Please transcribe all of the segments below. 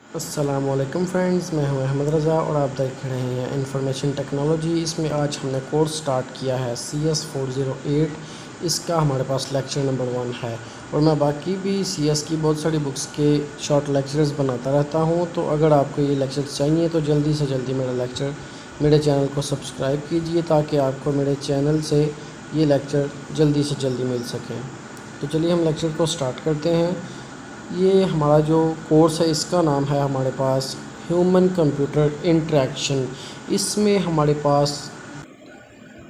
अस्सलामुअलैकुम फ्रेंड्स, मैं हूं अहमद रज़ा और आप देख रहे हैं इंफॉर्मेशन टेक्नोलॉजी। इसमें आज हमने कोर्स स्टार्ट किया है CS408। इसका हमारे पास लेक्चर नंबर 1 है और मैं बाकी भी CS की बहुत सारी बुक्स के शॉर्ट लेक्चर्स बनाता रहता हूं। तो अगर आपको ये लेक्चर चाहिए तो जल्दी से जल्दी मेरे चैनल को सब्सक्राइब कीजिए ताकि आपको मेरे चैनल से ये लेक्चर जल्दी से जल्दी मिल सकें। तो चलिए हम लेक्चर को स्टार्ट करते हैं। ये हमारा जो कोर्स है इसका नाम है हमारे पास ह्यूमन कंप्यूटर इंटरेक्शन। इसमें हमारे पास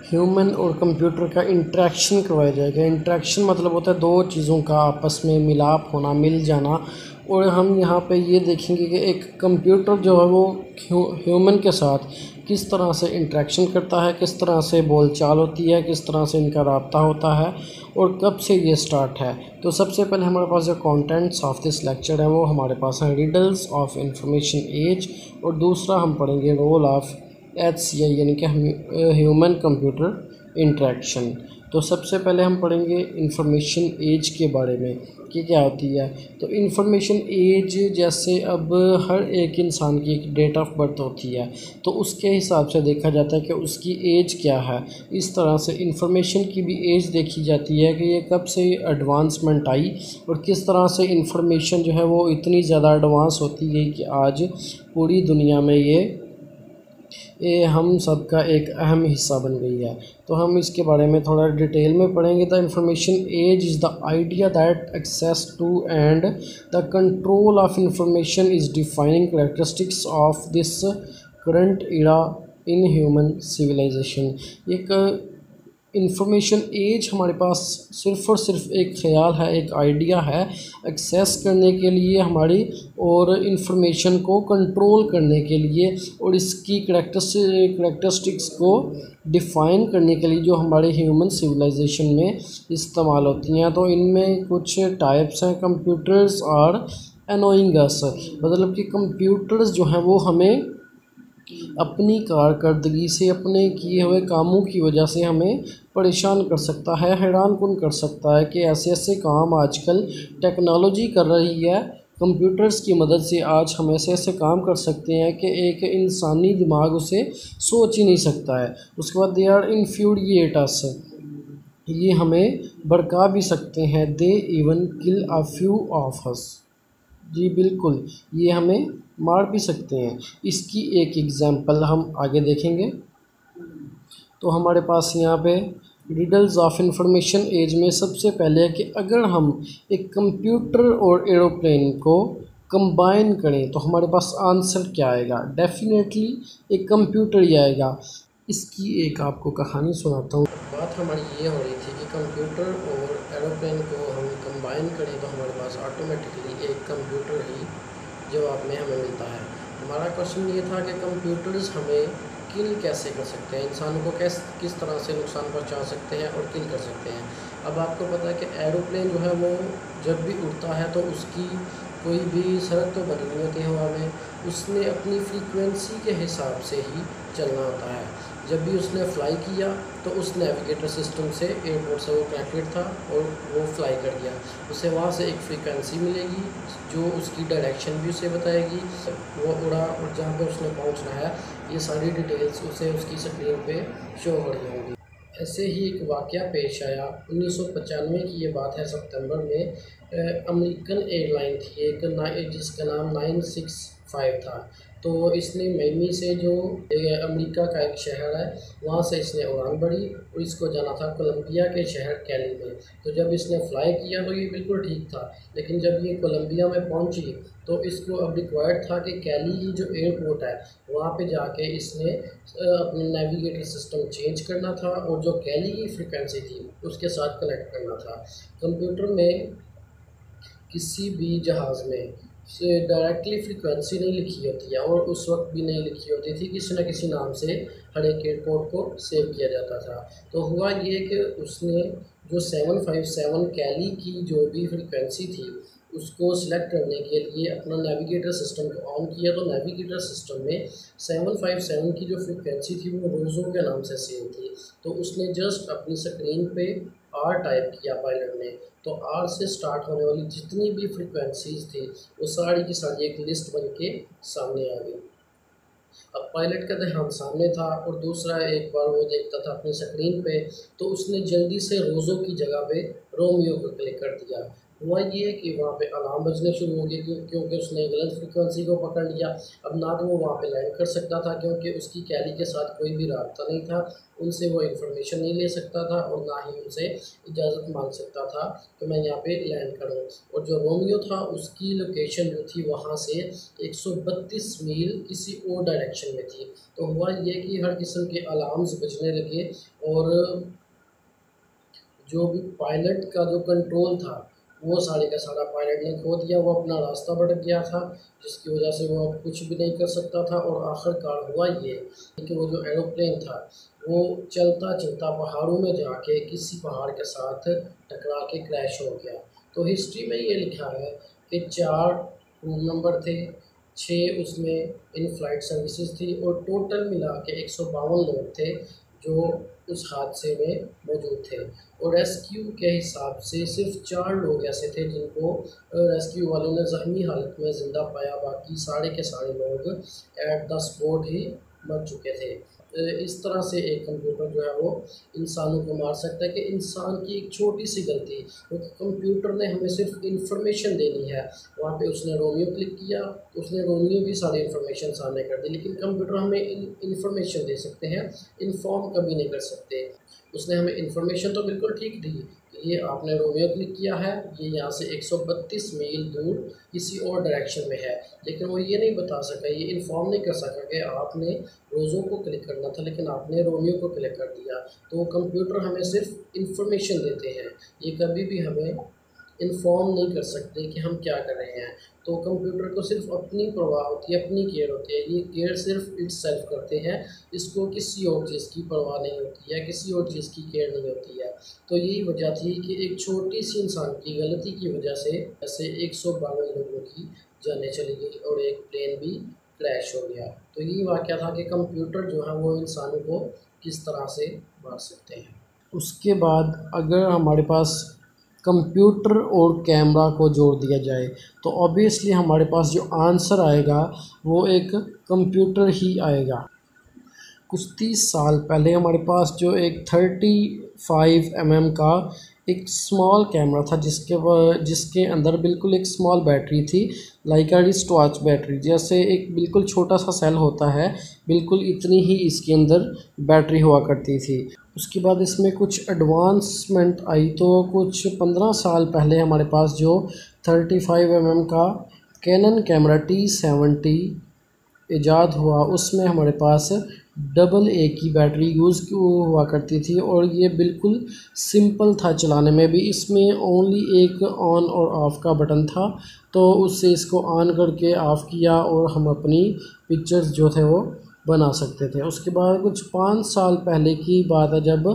ह्यूमन और कंप्यूटर का इंटरेक्शन करवाया जाएगा। इंटरेक्शन मतलब होता है दो चीज़ों का आपस में मिलाप होना, मिल जाना। और हम यहाँ पे ये देखेंगे कि एक कंप्यूटर जो है वो ह्यूमन के साथ किस तरह से इंटरेक्शन करता है, किस तरह से बोलचाल होती है, किस तरह से इनका रब्ता होता है और कब से ये स्टार्ट है। तो सबसे पहले हमारे पास जो कंटेंट्स ऑफ दिस लेक्चर है वो हमारे पास हैं रिडल्स ऑफ इंफॉर्मेशन एज, और दूसरा हम पढ़ेंगे रोल ऑफ HCI यानी कि ह्यूमन कंप्यूटर इंटरेक्शन। तो सबसे पहले हम पढ़ेंगे इंफॉर्मेशन एज के बारे में कि क्या होती है। तो इंफॉर्मेशन एज जैसे अब हर एक इंसान की एक डेट ऑफ बर्थ होती है, तो उसके हिसाब से देखा जाता है कि उसकी एज क्या है। इस तरह से इंफॉर्मेशन की भी एज देखी जाती है कि ये कब से एडवांसमेंट आई और किस तरह से इंफॉर्मेशन जो है वो इतनी ज़्यादा एडवांस होती गई कि आज पूरी दुनिया में ये हम सब का एक अहम हिस्सा बन गई है। तो हम इसके बारे में थोड़ा डिटेल में पढ़ेंगे। The information age is the idea that access to and the control of information is defining characteristics of this current era in human civilisation. एक इंफॉर्मेशन एज हमारे पास सिर्फ़ और सिर्फ एक ख़्याल है, एक आइडिया है एक्सेस करने के लिए हमारी, और इंफॉर्मेशन को कंट्रोल करने के लिए और इसकी करैक्टरिस्टिक्स को डिफ़ाइन करने के लिए जो हमारे ह्यूमन सिविलाइजेशन में इस्तेमाल होती हैं। तो इनमें कुछ टाइप्स हैं। कंप्यूटर्स और एनोइंग अस, मतलब कि कंप्यूटर्स जो हैं वो हमें अपनी कारकर्दगी से, अपने किए हुए कामों की वजह से हमें परेशान कर सकता है, हैरान कुन कर सकता है कि ऐसे ऐसे काम आजकल टेक्नोलॉजी कर रही है। कंप्यूटर्स की मदद से आज हम ऐसे ऐसे काम कर सकते हैं कि एक इंसानी दिमाग उसे सोच ही नहीं सकता है। उसके बाद दे आर इन्फ्यूरिएट अस, ये हमें भड़का भी सकते हैं। They even kill a few of us, जी बिल्कुल, ये हमें मार भी सकते हैं। इसकी एक एग्जांपल हम आगे देखेंगे। तो हमारे पास यहाँ पे रिडल्स ऑफ इंफॉर्मेशन एज में सबसे पहले है कि अगर हम एक कंप्यूटर और एरोप्लेन को कंबाइन करें तो हमारे पास आंसर क्या आएगा। डेफिनेटली एक कंप्यूटर ही आएगा। इसकी एक आपको कहानी सुनाता हूँ। बात हमारी ये हो रही थी कि कंप्यूटर और एरोप्लेन को हम कंबाइन करें तो हमारे पास ऑटोमेटिकली एक कंप्यूटर ही जवाब में हमें मिलता है। हमारा क्वेश्चन ये था कि कंप्यूटर्स हमें किल कैसे कर सकते हैं, इंसानों को किस तरह से नुकसान पहुंचा सकते हैं और किल कर सकते हैं। अब आपको पता है कि एरोप्लेन जो है वो जब भी उड़ता है तो उसकी कोई भी सड़क तो बनी नहीं होती हवा में, उसने अपनी फ्रीक्वेंसी के हिसाब से ही चलना होता है। जब भी उसने फ़्लाई किया तो उस नेविगेटर सिस्टम से एयरपोर्ट से वो कनेक्टेड था और वो फ़्लाई कर गया। उसे वहाँ से एक फ्रीक्वेंसी मिलेगी जो उसकी डायरेक्शन भी उसे बताएगी, वो उड़ा और जहाँ पे उसने पहुँचना है ये सारी डिटेल्स उसे उसकी स्क्रीन पे शो हो रही होंगी। ऐसे ही एक वाक़या पेश आया 1995 की ये बात है। सितंबर में अमेरिकन एयरलाइन थी एक जिसका नाम 965 था। तो इसने मियामी से जो अमेरिका का एक शहर है वहाँ से इसने उड़ान भरी और इसको जाना था कोलंबिया के शहर कैली में। तो जब इसने फ़्लाई किया तो ये बिल्कुल ठीक था, लेकिन जब ये कोलंबिया में पहुँची तो इसको अब रिक्वायर्ड था कि कैली ही जो एयरपोर्ट है वहाँ पे जाके इसने अपना नेविगेटर सिस्टम चेंज करना था और जो कैली की फ्रिक्वेंसी थी उसके साथ कनेक्ट करना था। कंप्यूटर में किसी भी जहाज़ में से डायरेक्टली फ्रीक्वेंसी नहीं लिखी होती है और उस वक्त भी नहीं लिखी होती थी, किसी न किसी नाम से हर एक एयरपोर्ट को सेव किया जाता था। तो हुआ ये कि उसने जो 757 कैली की जो भी फ्रीक्वेंसी थी उसको सिलेक्ट करने के लिए अपना नेविगेटर सिस्टम को ऑन किया। तो नेविगेटर सिस्टम में 757 की जो फ्रीक्वेंसी थी वो रोज़ो के नाम से सेव थी। तो उसने जस्ट अपनी स्क्रीन पे आर टाइप किया पायलट ने, तो आर से स्टार्ट होने वाली जितनी भी फ्रिक्वेंसीज थी वो सारी की सारी एक लिस्ट बन के सामने आ गई। अब पायलट का ध्यान सामने था और दूसरा एक बार वो देखता था अपनी स्क्रीन पे, तो उसने जल्दी से रोज़ो की जगह पे रोमियो को क्लिक कर दिया। हुआ ये कि वहाँ पे अलार्म बजने शुरू हो गए क्योंकि उसने गलत फ्रिक्वेंसी को पकड़ लिया। अब ना तो वो वहाँ पे लैंड कर सकता था क्योंकि उसकी कैली के साथ कोई भी रास्ता नहीं था, उनसे वो इन्फॉर्मेशन नहीं ले सकता था और ना ही उनसे इजाज़त मांग सकता था कि मैं यहाँ पे लैंड करूँ। और जो रोमियो था उसकी लोकेशन जो थी वहाँ से 132 मील किसी और डायरेक्शन में थी। तो हुआ ये कि हर किस्म के अलार्म्स बजने लगे और जो भी पायलट का जो कंट्रोल था वो सारे का सारा पायलट ने खो दिया। वो अपना रास्ता भटक गया था जिसकी वजह से वो अब कुछ भी नहीं कर सकता था। और आखिरकार हुआ ये कि वो जो एरोप्लेन था वो चलता चलता पहाड़ों में जाके किसी पहाड़ के साथ टकरा के क्रैश हो गया। तो हिस्ट्री में ये लिखा है कि 4 क्रू मेंबर थे, 6 उसमें इन फ्लाइट सर्विसेज थी और टोटल मिला के 152 लोग थे जो उस हादसे में मौजूद थे। और रेस्क्यू के हिसाब से सिर्फ 4 लोग ऐसे थे जिनको रेस्क्यू वालों ने ज़ख्मी हालत में ज़िंदा पाया, बाकी सारे के सारे लोग एट द स्पॉट ही मर चुके थे। इस तरह से एक कंप्यूटर जो है वो इंसानों को मार सकता है कि इंसान की एक छोटी सी गलती, क्योंकि कंप्यूटर ने हमें सिर्फ इंफॉर्मेशन देनी है। वहाँ पे उसने रोमियो क्लिक किया, उसने रोमियो की सारी इन्फॉर्मेशन सामने कर दी, लेकिन कंप्यूटर हमें इन्फॉर्मेशन दे सकते हैं, इन्फॉर्म कभी नहीं कर सकते। उसने हमें इन्फॉर्मेशन तो बिल्कुल ठीक दी, ये आपने रोमियो क्लिक किया है, ये यहाँ से 132 मील दूर किसी और डायरेक्शन में है, लेकिन वो ये नहीं बता सका, ये इन्फॉर्म नहीं कर सका कि आपने रोज़ो को क्लिक करना था लेकिन आपने रोमियो को क्लिक कर दिया। तो कंप्यूटर हमें सिर्फ इन्फॉर्मेशन देते हैं, ये कभी भी हमें इन्फॉर्म नहीं कर सकते कि हम क्या कर रहे हैं। तो कंप्यूटर को सिर्फ अपनी परवाह होती है, अपनी केयर होती है, ये केयर सिर्फ इट सेल्फ करते हैं, इसको किसी और चीज़ की परवाह नहीं होती है, किसी और चीज़ की केयर नहीं होती है। तो यही वजह थी कि एक छोटी सी इंसान की गलती की वजह से ऐसे 152 लोगों की जानें चली गई और एक प्लेन भी क्रैश हो गया। तो यही वाक़या था कि कंप्यूटर जो है वो इंसानों को किस तरह से मार सकते हैं। उसके बाद अगर हमारे पास कंप्यूटर और कैमरा को जोड़ दिया जाए तो ऑब्वियसली हमारे पास जो आंसर आएगा वो एक कंप्यूटर ही आएगा। कुछ 30 साल पहले हमारे पास जो एक 35 mm का एक स्मॉल कैमरा था जिसके अंदर बिल्कुल एक स्मॉल बैटरी थी, लाइक अ रिस्ट वॉच बैटरी, जैसे एक बिल्कुल छोटा सा सेल होता है, बिल्कुल इतनी ही इसके अंदर बैटरी हुआ करती थी। उसके बाद इसमें कुछ एडवांसमेंट आई, तो कुछ 15 साल पहले हमारे पास जो 35 mm का कैनन कैमरा T70 ईजाद हुआ, उसमें हमारे पास AA की बैटरी यूज़ हुआ करती थी और ये बिल्कुल सिंपल था चलाने में भी। इसमें ओनली एक ऑन और ऑफ़ का बटन था, तो उससे इसको ऑन करके ऑफ़ किया और हम अपनी पिक्चर्स जो थे वो बना सकते थे। उसके बाद कुछ 5 साल पहले की बात है जब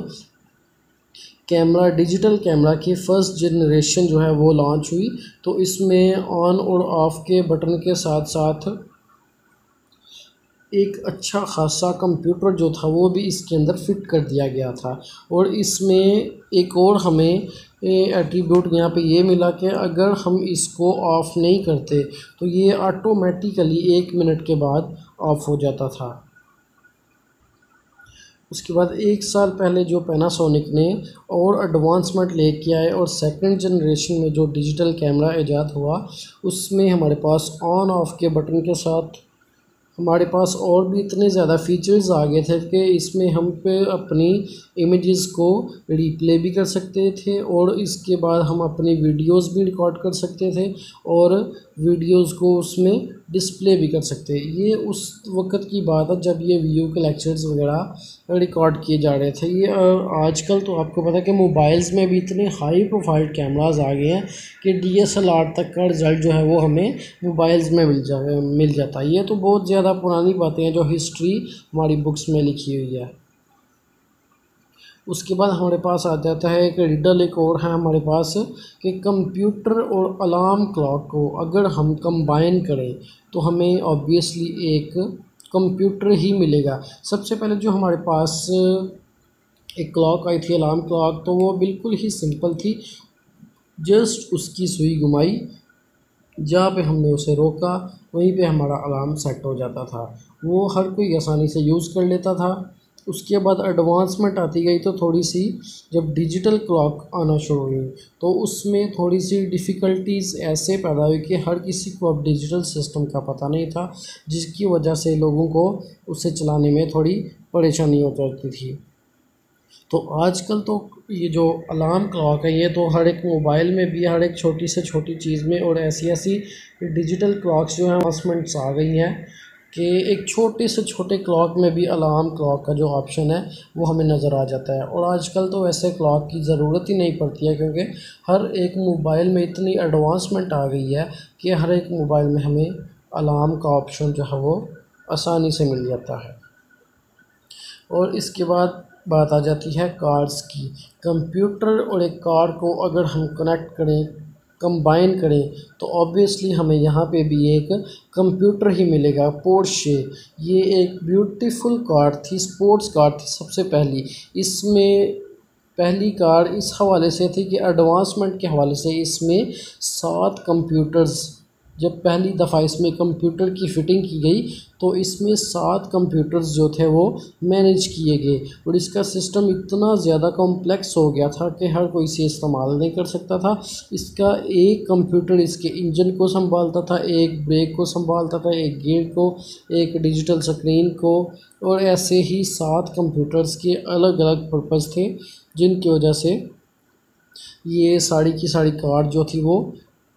कैमरा डिजिटल कैमरा की फ़र्स्ट जनरेशन जो है वो लॉन्च हुई, तो इसमें ऑन और ऑफ़ के बटन के साथ साथ एक अच्छा खासा कंप्यूटर जो था वो भी इसके अंदर फिट कर दिया गया था। और इसमें एक और हमें एट्रीब्यूट यहाँ पे ये मिला कि अगर हम इसको ऑफ़ नहीं करते तो ये ऑटोमेटिकली 1 मिनट के बाद ऑफ़ हो जाता था। उसके बाद 1 साल पहले जो पैनासोनिक ने और एडवांसमेंट लेके आए और सेकंड जनरेशन में जो डिजिटल कैमरा ईजाद हुआ, उसमें हमारे पास ऑन ऑफ़ के बटन के साथ हमारे पास और भी इतने ज़्यादा फीचर्स आ गए थे कि इसमें हम पे अपनी इमेजेस को रिप्ले भी कर सकते थे और इसके बाद हम अपनी वीडियोस भी रिकॉर्ड कर सकते थे और वीडियोस को उसमें डिस्प्ले भी कर सकते। ये उस वक़्त की बात है जब ये वीडियो के लेक्चर्स वगैरह रिकॉर्ड किए जा रहे थे। ये आजकल तो आपको पता है कि मोबाइल्स में भी इतने हाई प्रोफाइल कैमरास आ गए हैं कि DSLR तक का रिज़ल्ट जो है वो हमें मोबाइल्स में मिल जाता है। ये तो बहुत ज़्यादा पुरानी बातें हैं जो हिस्ट्री हमारी बुक्स में लिखी हुई है। उसके बाद हमारे पास आ जाता है एक रिडल, एक और है हमारे पास कि कंप्यूटर और अलार्म क्लॉक को अगर हम कंबाइन करें तो हमें ऑब्वियसली एक कंप्यूटर ही मिलेगा। सबसे पहले जो हमारे पास एक क्लॉक आई थी अलार्म क्लॉक, तो वो बिल्कुल ही सिंपल थी। जस्ट उसकी सुई घुमाई, जहाँ पे हमने उसे रोका वहीं पे हमारा अलार्म सेट हो जाता था। वो हर कोई आसानी से यूज़ कर लेता था। उसके बाद एडवांसमेंट आती गई तो थोड़ी सी, जब डिजिटल क्लॉक आना शुरू हुई तो उसमें थोड़ी सी डिफ़िकल्टीज़ ऐसे पैदा हुई कि हर किसी को अब डिजिटल सिस्टम का पता नहीं था, जिसकी वजह से लोगों को उसे चलाने में थोड़ी परेशानी हो जाती थी। तो आजकल तो ये जो अलार्म क्लॉक है ये तो हर एक मोबाइल में भी, हर एक छोटी से छोटी चीज़ में, और ऐसी ऐसी डिजिटल क्लॉक्स जो हैं एडवांसमेंट्स आ गई हैं कि एक छोटे से छोटे क्लॉक में भी अलार्म क्लॉक का जो ऑप्शन है वो हमें नज़र आ जाता है। और आजकल तो वैसे क्लॉक की ज़रूरत ही नहीं पड़ती है, क्योंकि हर एक मोबाइल में इतनी एडवांसमेंट आ गई है कि हर एक मोबाइल में हमें अलार्म का ऑप्शन जो है वो आसानी से मिल जाता है। और इसके बाद बात आ जाती है कार्ड्स की। कंप्यूटर और एक कार्ड को अगर हम कनेक्ट करें, कंबाइन करें, तो ऑब्वियसली हमें यहाँ पे भी एक कंप्यूटर ही मिलेगा। पोर्शे, ये एक ब्यूटीफुल कार थी, स्पोर्ट्स कार थी सबसे पहली। इसमें पहली कार इस हवाले से थी कि एडवांसमेंट के हवाले से इसमें 7 कंप्यूटर्स, जब पहली दफ़ा इसमें कंप्यूटर की फ़िटिंग की गई तो इसमें 7 कंप्यूटर्स जो थे वो मैनेज किए गए। और इसका सिस्टम इतना ज़्यादा कॉम्प्लेक्स हो गया था कि हर कोई इसे इस्तेमाल नहीं कर सकता था। इसका एक कंप्यूटर इसके इंजन को संभालता था, एक ब्रेक को संभालता था, एक गियर को, एक डिजिटल स्क्रीन को, और ऐसे ही 7 कंप्यूटर्स के अलग अलग पर्पज़ थे, जिनकी वजह से ये सारी की सारी कार जो थी वो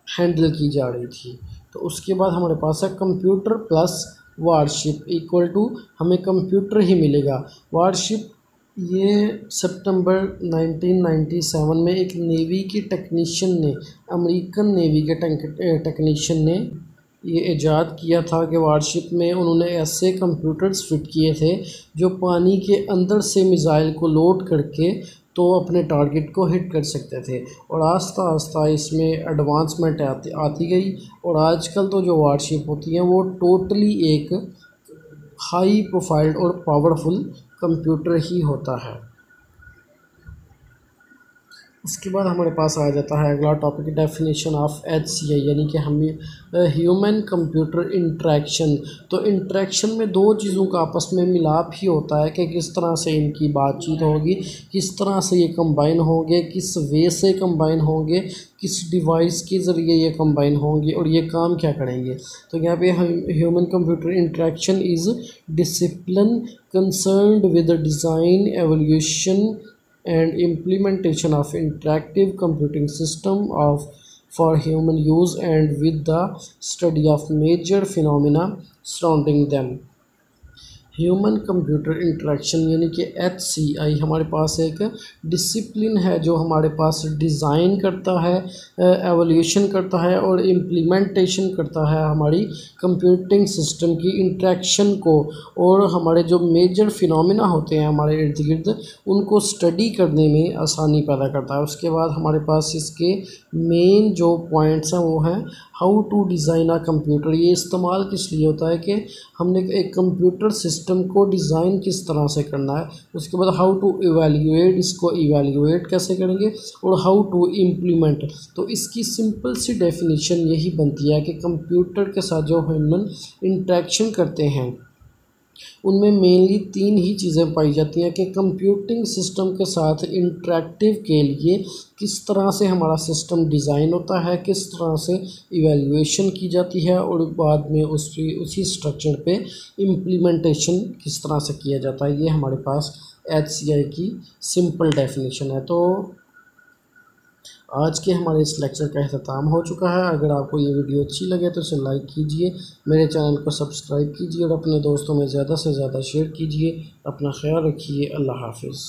हैंडल की जा रही थी। तो उसके बाद हमारे पास है computer plus warship equal to हमें कंप्यूटर ही मिलेगा। वारशिप ये सितंबर 1997 में एक नेवी की टेक्नीशियन ने, अमेरिकन नेवी के टेक्नीशियन ने ये ईजाद किया था कि वारशिप में उन्होंने ऐसे कंप्यूटर्स फिट किए थे जो पानी के अंदर से मिसाइल को लोड करके तो अपने टारगेट को हिट कर सकते थे। और आस्ता आस्ता इसमें एडवांसमेंट आती गई, और आजकल तो जो वारशिप होती हैं वो टोटली एक हाई प्रोफाइल और पावरफुल कंप्यूटर ही होता है। उसके बाद हमारे पास आ जाता है अगला टॉपिक, डेफिनेशन ऑफ HCI, यानी कि हमें ह्यूमन कंप्यूटर इंटरेक्शन। तो इंटरेक्शन में दो चीज़ों का आपस में मिलाप ही होता है कि किस तरह से इनकी बातचीत होगी, किस तरह से ये कंबाइन होंगे, किस वे से कंबाइन होंगे, किस डिवाइस के ज़रिए ये कंबाइन होंगे और ये काम क्या करेंगे। तो यहाँ पे human computer interaction is discipline concerned with design, evolution and implementation of interactive computing system for human use and with the study of major phenomena surrounding them। Human computer interaction यानी कि HCI हमारे पास एक discipline है जो हमारे पास design करता है, evolution करता है और इम्प्लीमेंटेशन करता है हमारी कंप्यूटिंग सिस्टम की इंटरेक्शन को, और हमारे जो मेजर फिनोमेना होते हैं हमारे इर्द गिर्द उनको स्टडी करने में आसानी पैदा करता है। उसके बाद हमारे पास इसके मेन जो पॉइंट्स हैं वो हैं how to design a computer. ये इस्तेमाल किस लिए होता है कि हमने एक कंप्यूटर सिस्टम को डिज़ाइन किस तरह से करना है। उसके बाद हाउ टू इवेल्यूएट, इसको इवेल्यूएट कैसे करेंगे, और हाउ टू इम्प्लीमेंट। तो इसकी सिंपल सी डेफिनेशन यही बनती है कि कंप्यूटर के साथ जो ह्यूमन इंटरेक्शन करते हैं उनमें मेनली 3 ही चीज़ें पाई जाती हैं कि कंप्यूटिंग सिस्टम के साथ इंटरेक्टिव के लिए किस तरह से हमारा सिस्टम डिज़ाइन होता है, किस तरह से इवैल्यूएशन की जाती है, और बाद में उसी स्ट्रक्चर पे इम्प्लीमेंटेशन किस तरह से किया जाता है। ये हमारे पास HCI की सिंपल डेफिनेशन है। तो आज के हमारे इस लेक्चर का अख्ताम हो चुका है। अगर आपको ये वीडियो अच्छी लगे तो इसे लाइक कीजिए, मेरे चैनल को सब्सक्राइब कीजिए और अपने दोस्तों में ज़्यादा से ज़्यादा शेयर कीजिए। अपना ख्याल रखिए। अल्लाह हाफिज़।